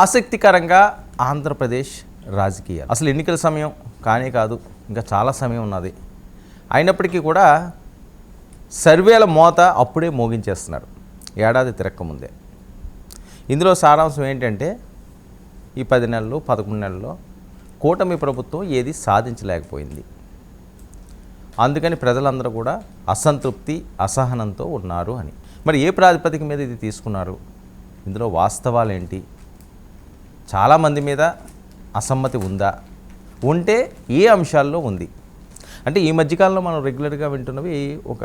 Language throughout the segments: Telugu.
ఆసక్తికరంగా ఆంధ్రప్రదేశ్ రాజకీయాలు. అసలు ఎన్నికల సమయం కానే కాదు, ఇంకా చాలా సమయం ఉన్నది. అయినప్పటికీ కూడా సర్వేల మోత అప్పుడే మోగించేస్తున్నారు, ఏడాది తిరక్కముందే. ఇందులో సారాంశం ఏంటంటే ఈ 10 నెలలు 11 నెలల్లో కూటమి ప్రభుత్వం ఏది సాధించలేకపోయింది. అందుకని ప్రజలందరూ కూడా అసంతృప్తి అసహనంతో ఉన్నారు అని. మరి ఏ ప్రాతిపదిక మీద ఇది తీసుకున్నారు? ఇందులో వాస్తవాలు ఏంటి? చాలామంది మీద అసమ్మతి ఉందా? ఉంటే ఏ అంశాల్లో ఉంది? అంటే ఈ మధ్యకాలంలో మనం రెగ్యులర్గా వింటున్నవి ఒక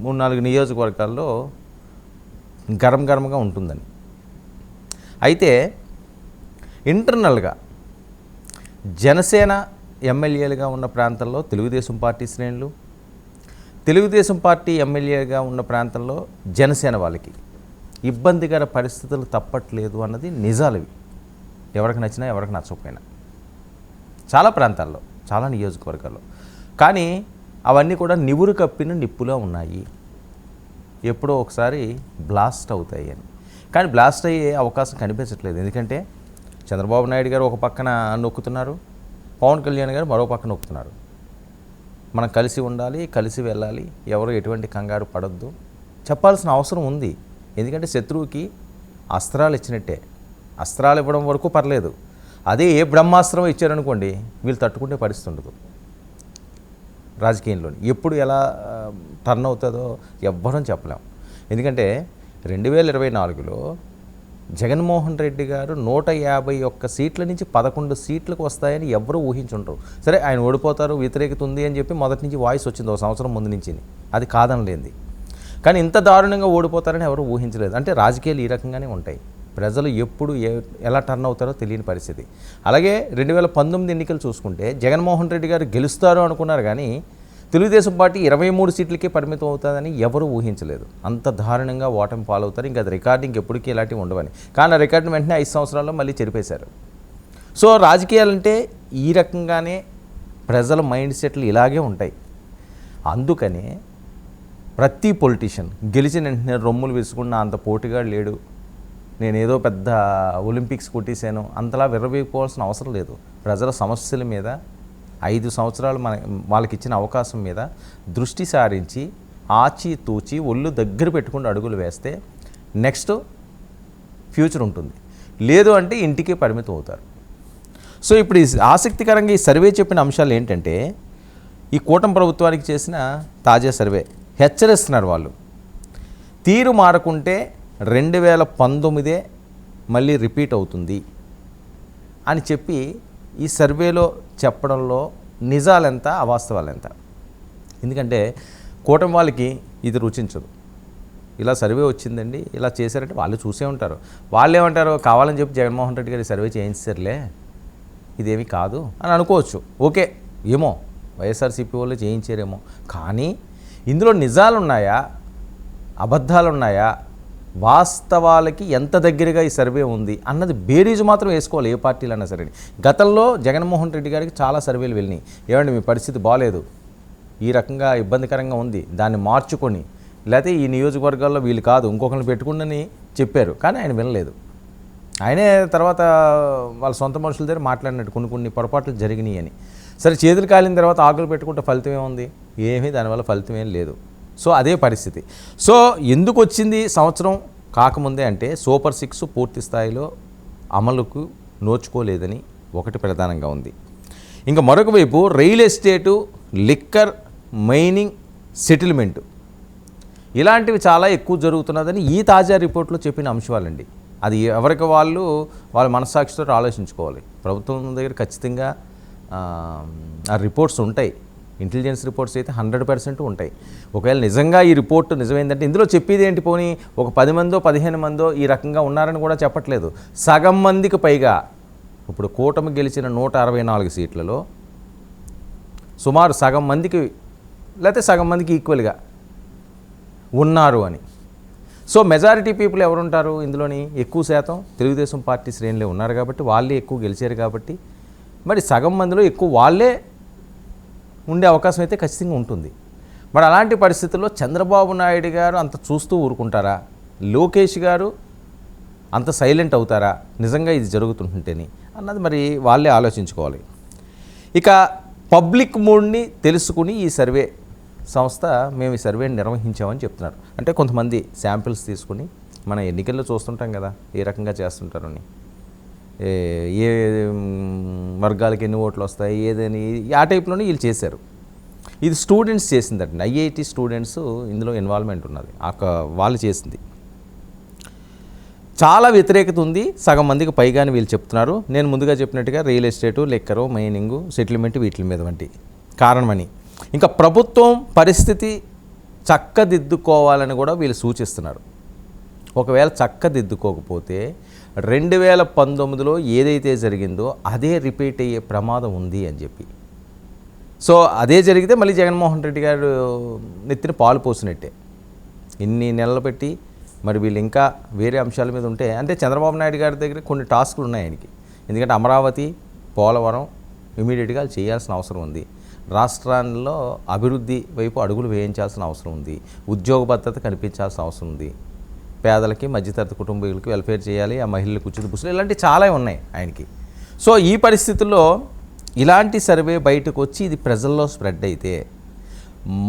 3-4 నియోజకవర్గాల్లో గరంగా ఉంటుందని. అయితే ఇంటర్నల్గా జనసేన ఎమ్మెల్యేలుగా ఉన్న ప్రాంతంలో తెలుగుదేశం పార్టీ శ్రేణులు, తెలుగుదేశం పార్టీ ఎమ్మెల్యేగా ఉన్న ప్రాంతంలో జనసేన వాళ్ళకి ఇబ్బందికర పరిస్థితులు తప్పట్లేదు అన్నది నిజాలవి. ఎవరికి నచ్చినా ఎవరికి నచ్చకపోయినా చాలా ప్రాంతాల్లో, చాలా నియోజకవర్గాల్లో. కానీ అవన్నీ కూడా నివురు కప్పిన నిప్పులా ఉన్నాయి, ఎప్పుడో ఒకసారి బ్లాస్ట్ అవుతాయి అని. కానీ బ్లాస్ట్ అయ్యే అవకాశం కనిపించట్లేదు. ఎందుకంటే చంద్రబాబు నాయుడు గారు ఒక పక్కన నొక్కుతున్నారు, పవన్ కళ్యాణ్ గారు మరో పక్కన నొక్కుతున్నారు. మనం కలిసి ఉండాలి, కలిసి వెళ్ళాలి, ఎవరు ఎటువంటి కంగారు పడొద్దు చెప్పాల్సిన అవసరం ఉంది. ఎందుకంటే శత్రువుకి అస్త్రాలు ఇచ్చినట్టే. అస్త్రాలు ఇవ్వడం వరకు పర్లేదు, అదే ఏ బ్రహ్మాస్త్రం ఇచ్చారనుకోండి వీళ్ళు తట్టుకుంటే పరిస్థితి ఉండదు. రాజకీయంలోని ఎప్పుడు ఎలా టర్న్ అవుతుందో ఎవ్వరం చెప్పలేం. ఎందుకంటే 2024లో జగన్మోహన్ రెడ్డి గారు 151 సీట్ల నుంచి 11 సీట్లకు వస్తాయని ఎవరూ ఊహించుంటారు. సరే ఆయన ఓడిపోతారు, వ్యతిరేకత ఉంది అని చెప్పి మొదటి నుంచి వాయిస్ వచ్చింది, ఒక సంవత్సరం ముందు నుంచి. అది కాదనలేంది. కానీ ఇంత దారుణంగా ఓడిపోతారని ఎవరు ఊహించలేదు. అంటే రాజకీయాలు ఈ రకంగానే ఉంటాయి. ప్రజలు ఎప్పుడు ఎలా టర్న్ అవుతారో తెలియని పరిస్థితి. అలాగే 2019 ఎన్నికలు చూసుకుంటే జగన్మోహన్ రెడ్డి గారు గెలుస్తారు అనుకున్నారు, కానీ తెలుగుదేశం పార్టీ 23 సీట్లకే పరిమితం అవుతుందని ఎవరూ ఊహించలేదు. అంత దారుణంగా ఓటమి పాలవుతారు. ఇంకా అది రికార్డింగ్ ఎప్పటికీ ఇలాంటివి ఉండవని. కానీ ఆ రికార్డుని వెంటనే 5 సంవత్సరాల్లో మళ్ళీ చెరిపేశారు. సో రాజకీయాలంటే ఈ రకంగానే ప్రజల మైండ్ సెట్లు ఇలాగే ఉంటాయి. అందుకనే ప్రతి పొలిటీషియన్ గెలిచిన వెంటనే రొమ్ములు విసుకున్న అంత పోటీగా లేడు, నేనేదో పెద్ద ఒలింపిక్స్ కొట్టేశాను అంతలా విర్రవీగిపోవాల్సిన అవసరం లేదు. ప్రజల సమస్యల మీద 5 సంవత్సరాలు వాళ్ళకి ఇచ్చిన అవకాశం మీద దృష్టి సారించి ఆచితూచి ఒళ్ళు దగ్గర పెట్టుకుని అడుగులు వేస్తే నెక్స్ట్ ఫ్యూచర్ ఉంటుంది. లేదు అంటే ఇంటికే పరిమితం అవుతారు. సో ఇప్పుడు ఆసక్తికరంగా ఈ సర్వే చెప్పిన అంశాలు ఏంటంటే, ఈ కూటమి ప్రభుత్వానికి చేసిన తాజా సర్వే హెచ్చరిస్తున్నారు వాళ్ళు. తీరు మారకుంటే 2019 మళ్ళీ రిపీట్ అవుతుంది అని చెప్పి ఈ సర్వేలో చెప్పడంలో నిజాలెంత అవాస్తవాలెంత. ఎందుకంటే కూటమి వాళ్ళకి ఇది రుచించదు. ఇలా సర్వే వచ్చిందండి, ఇలా చేశారంటే వాళ్ళు చూసే ఉంటారు. వాళ్ళు ఏమంటారు, కావాలని చెప్పి జగన్మోహన్ రెడ్డి గారి సర్వే చేయించారులే, ఇదేమి కాదు అని అనుకోవచ్చు. ఓకే, ఏమో వైఎస్ఆర్సీపీ వాళ్ళు చేయించారేమో. కానీ ఇందులో నిజాలున్నాయా, అబద్ధాలున్నాయా, వాస్తవాలకి ఎంత దగ్గరగా ఈ సర్వే ఉంది అన్నది బేరీజు మాత్రం వేసుకోవాలి ఏ పార్టీలైనా సరే. గతంలో జగన్మోహన్ రెడ్డి గారికి చాలా సర్వేలు వెళ్ళినాయి. ఏమండి మీ పరిస్థితి బాగాలేదు, ఈ రకంగా ఇబ్బందికరంగా ఉంది, దాన్ని మార్చుకొని, లేకపోతే ఈ నియోజకవర్గాల్లో వీళ్ళు కాదు ఇంకొకరిని పెట్టుకుందని చెప్పారు. కానీ ఆయన వినలేదు. ఆయనే తర్వాత వాళ్ళ సొంత మనుషుల దగ్గర మాట్లాడినట్టు కొన్ని పొరపాట్లు జరిగినాయి అని. సరే చేతులు కాలిన తర్వాత ఆకులు పెట్టుకుంటే ఫలితం ఏముంది? ఏమీ దానివల్ల ఫలితం ఏం లేదు. సో అదే పరిస్థితి. సో ఎందుకు వచ్చింది సంవత్సరం కాకముందే అంటే సూపర్ 6 పూర్తి స్థాయిలో అమలుకు నోచుకోలేదని ఒకటి ప్రధానంగా ఉంది. ఇంకా మరొక వైపు real estate, liquor, mining, settlement ఇలాంటివి చాలా ఎక్కువ జరుగుతున్నదని ఈ తాజా రిపోర్ట్లో చెప్పిన అంశాలండి. అది ఎవరికి వాళ్ళ మనస్సాక్షితో ఆలోచించుకోవాలి. ప్రభుత్వం దగ్గర ఖచ్చితంగా ఆ రిపోర్ట్స్ ఉంటాయి. ఇంటెలిజెన్స్ రిపోర్ట్స్ అయితే 100% ఉంటాయి. ఒకవేళ నిజంగా ఈ రిపోర్ట్ నిజమైందంటే ఇందులో చెప్పేది ఏంటి, పోనీ ఒక 10 మందో 15 మందో ఈ రకంగా ఉన్నారని కూడా చెప్పట్లేదు. సగం మందికి పైగా ఇప్పుడు కూటమి గెలిచిన 164 సీట్లలో సుమారు సగం మందికి లేకపోతే సగం మందికి ఈక్వల్గా ఉన్నారు అని. సో మెజారిటీ పీపుల్ ఎవరుంటారు ఇందులోని? ఎక్కువ శాతం తెలుగుదేశం పార్టీ శ్రేణులే ఉన్నారు కాబట్టి, వాళ్ళే ఎక్కువ గెలిచారు కాబట్టి, మరి సగం మందిలో ఎక్కువ వాళ్ళే ఉండే అవకాశం అయితే ఖచ్చితంగా ఉంటుంది. మరి అలాంటి పరిస్థితుల్లో చంద్రబాబు నాయుడు గారు అంత చూస్తూ ఊరుకుంటారా? లోకేష్ గారు అంత సైలెంట్ అవుతారా నిజంగా ఇది జరుగుతుంటేని అన్నది మరి వాళ్ళే ఆలోచించుకోవాలి. ఇక పబ్లిక్ మూడ్ని తెలుసుకుని ఈ సర్వే సంస్థ మేము ఈ సర్వేని నిర్వహించామని చెప్తున్నారు. అంటే కొంతమంది శాంపిల్స్ తీసుకుని మన ఎన్నికల్లో చూస్తుంటాం కదా ఏ రకంగా చేస్తుంటారని, ఏ వర్గాలకి ఎన్ని ఓట్లు వస్తాయి ఏదని ఆ టైప్లోనే వీళ్ళు చేశారు. ఇది స్టూడెంట్స్ చేసిందండి, ఐఐటి స్టూడెంట్స్ ఇందులో ఇన్వాల్వ్మెంట్ ఉన్నది, వాళ్ళు చేసింది. చాలా వ్యతిరేకత ఉంది, సగం మందికి పైగానే వీళ్ళు చెప్తున్నారు. నేను ముందుగా చెప్పినట్టుగా real estate, liquor, mining, settlement వీటి మీద వంటి కారణమని. ఇంకా ప్రభుత్వం పరిస్థితి చక్కదిద్దుకోవాలని కూడా వీళ్ళు సూచిస్తున్నారు. ఒకవేళ చక్కదిద్దుకోకపోతే 2019లో ఏదైతే జరిగిందో అదే రిపీట్ అయ్యే ప్రమాదం ఉంది అని చెప్పి. సో అదే జరిగితే మళ్ళీ జగన్మోహన్ రెడ్డి గారు నెత్తిన పాలు పోసినట్టే. ఇన్ని నెలలు పెట్టి మరి వీళ్ళు ఇంకా వేరే అంశాల మీద ఉంటే, అంటే చంద్రబాబు నాయుడు గారి దగ్గర కొన్ని టాస్కులు ఉన్నాయి ఆయనకి. ఎందుకంటే అమరావతి, పోలవరం ఇమీడియట్గా చేయాల్సిన అవసరం ఉంది. రాష్ట్రాల్లో అభివృద్ధి వైపు అడుగులు వేయించాల్సిన అవసరం ఉంది. ఉద్యోగ భద్రత కనిపించాల్సిన అవసరం ఉంది. పేదలకి, మధ్యతరగతి కుటుంబీకులకి వెల్ఫేర్ చేయాలి, ఆ మహిళలకు ఉచిత బస్సులు, ఇలాంటివి చాలా ఉన్నాయి ఆయనకి. సో ఈ పరిస్థితుల్లో ఇలాంటి సర్వే బయటకు వచ్చి ఇది ప్రజల్లో స్ప్రెడ్ అయితే,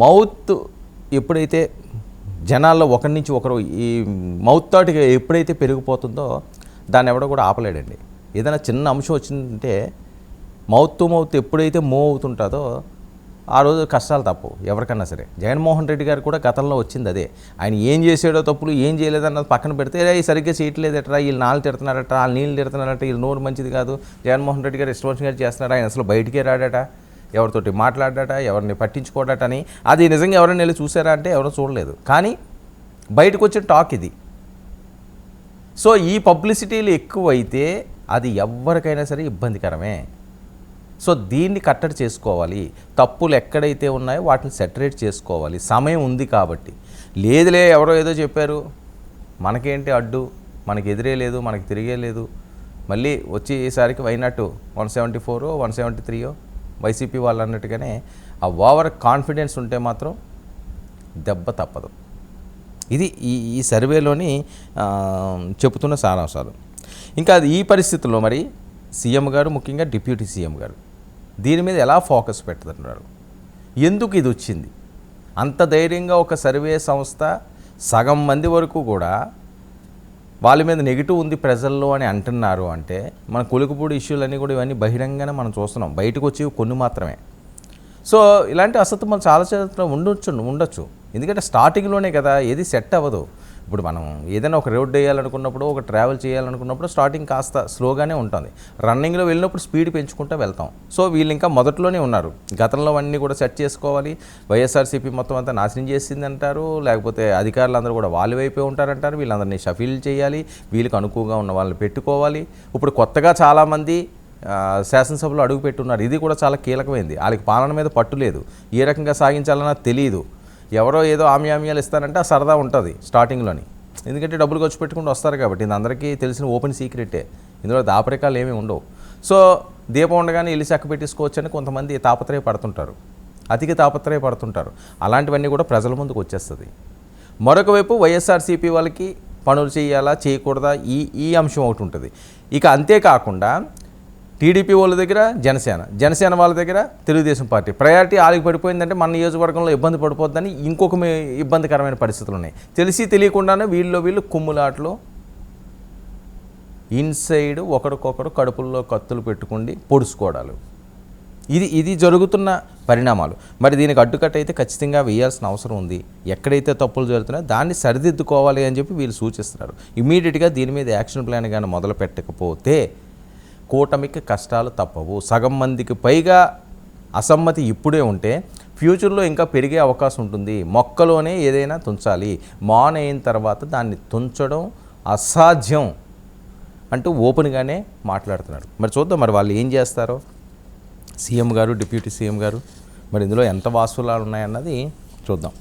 మౌత్ ఎప్పుడైతే జనాల్లో ఒకరి నుంచి ఒకరు ఈ మౌత్ థాట్ ఎప్పుడైతే పెరిగిపోతుందో దాన్ని ఎవడో కూడా ఆపలేడండి. ఏదైనా చిన్న అంశం వచ్చిందంటే మౌత్ టు మౌత్ ఎప్పుడైతే మూవ్ అవుతుంటుందో ఆ రోజు కష్టాలు తప్పవు ఎవరికన్నా సరే. జగన్మోహన్ రెడ్డి గారు కూడా గతంలో వచ్చింది అదే. ఆయన ఏం చేసాడో తప్పులు, ఏం చేయలేదన్నది పక్కన పెడితే సరిగ్గా చేయట్లేదట్రా, వీళ్ళు నాళ్ళు తిడుతున్నారట, వాళ్ళు నీళ్ళు తిడుతున్నారట, వీళ్ళు నోరు మంచిది కాదు, జగన్మోహన్ రెడ్డి గారు ఇష్టం చేస్తున్నాడు, ఆయన అసలు బయటికే రాడట, ఎవరితోటి మాట్లాడాట, ఎవరిని పట్టించుకోడట అని. అది నిజంగా ఎవరైనా వెళ్ళి చూసారా అంటే ఎవరో చూడలేదు. కానీ బయటకు వచ్చిన టాక్ ఇది. సో ఈ పబ్లిసిటీలు ఎక్కువైతే అది ఎవరికైనా సరే ఇబ్బందికరమే. సో దీన్ని కట్టడి చేసుకోవాలి. తప్పులు ఎక్కడైతే ఉన్నాయో వాటిని సెటరేట్ చేసుకోవాలి. సమయం ఉంది కాబట్టి. లేదులే ఎవరో ఏదో చెప్పారు, మనకేంటి అడ్డు, మనకి ఎదిరే లేదు, మనకి తిరిగే లేదు, మళ్ళీ వచ్చేసరికి వైనాట్ 174 173 వైసీపీ వాళ్ళు అన్నట్టుగానే ఆ ఓవర్ కాన్ఫిడెన్స్ ఉంటే మాత్రం దెబ్బ తప్పదు. ఇది ఈ సర్వేలోని చెబుతున్న సారాంశాలు. ఇంకా అది ఈ పరిస్థితుల్లో మరి సీఎం గారు, ముఖ్యంగా డిప్యూటీ సీఎం గారు దీని మీద ఎలా ఫోకస్ పెడుతున్నారు, ఎందుకు ఇది వచ్చింది? అంత ధైర్యంగా ఒక సర్వే సంస్థ సగం మంది వరకు కూడా వాళ్ళ మీద నెగిటివ్ ఉంది ప్రజల్లో అని అంటున్నారు అంటే, మన కొలుకుపూడి ఇష్యూలన్నీ కూడా ఇవన్నీ బహిరంగానే మనం చూస్తున్నాం, బయటకు వచ్చేవి కొన్ని మాత్రమే. సో ఇలాంటి అసత్తుమలు చాలా ఉండొచ్చు. ఎందుకంటే స్టార్టింగ్లోనే కదా, ఏది సెట్ అవ్వదు. ఇప్పుడు మనం ఏదైనా ఒక రోడ్ వేయాలనుకున్నప్పుడు, ఒక ట్రావెల్ చేయాలనుకున్నప్పుడు స్టార్టింగ్ కాస్త స్లోగానే ఉంటుంది. రన్నింగ్లో వెళ్ళినప్పుడు స్పీడ్ పెంచుకుంటూ వెళ్తాం. సో వీళ్ళు ఇంకా మొదట్లోనే ఉన్నారు. గతంలో అన్నీ కూడా సెట్ చేసుకోవాలి. వైఎస్ఆర్సీపీ మొత్తం అంతా నాశనం చేసింది అంటారు, లేకపోతే అధికారులందరూ కూడా వాళ్ళ వైపే ఉంటారంటారు. వీళ్ళందరినీ షఫీల్ చేయాలి, వీళ్ళకి అనుకువగా ఉన్న వాళ్ళని పెట్టుకోవాలి. ఇప్పుడు కొత్తగా చాలామంది శాసనసభలో అడుగుపెట్టున్నారు. ఇది కూడా చాలా కీలకమైంది. వాళ్ళకి పాలన మీద పట్టు లేదు, ఏ రకంగా సాగించాలన్నా తెలియదు. ఎవరో ఏదో ఆమ్యామ్యాలు ఇస్తారంటే ఆ సరదా ఉంటుంది స్టార్టింగ్లోని, ఎందుకంటే డబ్బులు ఖర్చు పెట్టుకుంటూ వస్తారు కాబట్టి. ఇది అందరికీ తెలిసిన ఓపెన్ సీక్రెటే, ఇందులో దాపరికాలు ఏమీ ఉండవు. సో దీపం ఉండగానే ఇల్లు చక్క పెట్టేసుకోవచ్చు అని కొంతమంది తాపత్రయపడుతుంటారు, అతికి తాపత్రయపడుతుంటారు. అలాంటివన్నీ కూడా ప్రజల ముందుకు వచ్చేస్తుంది. మరొక వైపు వైఎస్ఆర్సీపీ వాళ్ళకి పనులు చేయాలా చేయకూడదా ఈ అంశం ఒకటి ఉంటుంది. ఇక అంతేకాకుండా టీడీపీ వాళ్ళ దగ్గర జనసేన వాళ్ళ దగ్గర తెలుగుదేశం పార్టీ ప్రయారిటీ ఆలికి పడిపోయిందంటే మన నియోజకవర్గంలో ఇబ్బంది పడిపోద్దని ఇంకొక ఇబ్బందికరమైన పరిస్థితులు ఉన్నాయి. తెలిసి తెలియకుండానే వీళ్ళు కుమ్ములాట్లు ఇన్సైడ్ ఒకరికొకరు కడుపుల్లో కత్తులు పెట్టుకుండి పొడుచుకోవడాలు, ఇది జరుగుతున్న పరిణామాలు. మరి దీనికి అడ్డుకట్ట అయితే ఖచ్చితంగా వేయాల్సిన అవసరం ఉంది. ఎక్కడైతే తప్పులు జరుగుతున్నాయో దాన్ని సరిదిద్దుకోవాలి అని చెప్పి వీళ్ళు సూచిస్తున్నారు. ఇమీడియట్గా దీని మీద యాక్షన్ ప్లాన్ కానీ మొదలు పెట్టకపోతే కూటమికి కష్టాలు తప్పవు. సగం మందికి పైగా అసమ్మతి ఇప్పుడే ఉంటే ఫ్యూచర్లో ఇంకా పెరిగే అవకాశం ఉంటుంది. మొక్కలోనే ఏదైనా తుంచాలి, మాన్ అయిన తర్వాత దాన్ని తుంచడం అసాధ్యం అంటూ ఓపెన్గానే మాట్లాడుతున్నారు. మరి చూద్దాం మరి వాళ్ళు ఏం చేస్తారో. సీఎం గారు, డిప్యూటీ సీఎం గారు మరి ఇందులో ఎంత వాస్తులాలు ఉన్నాయన్నది చూద్దాం.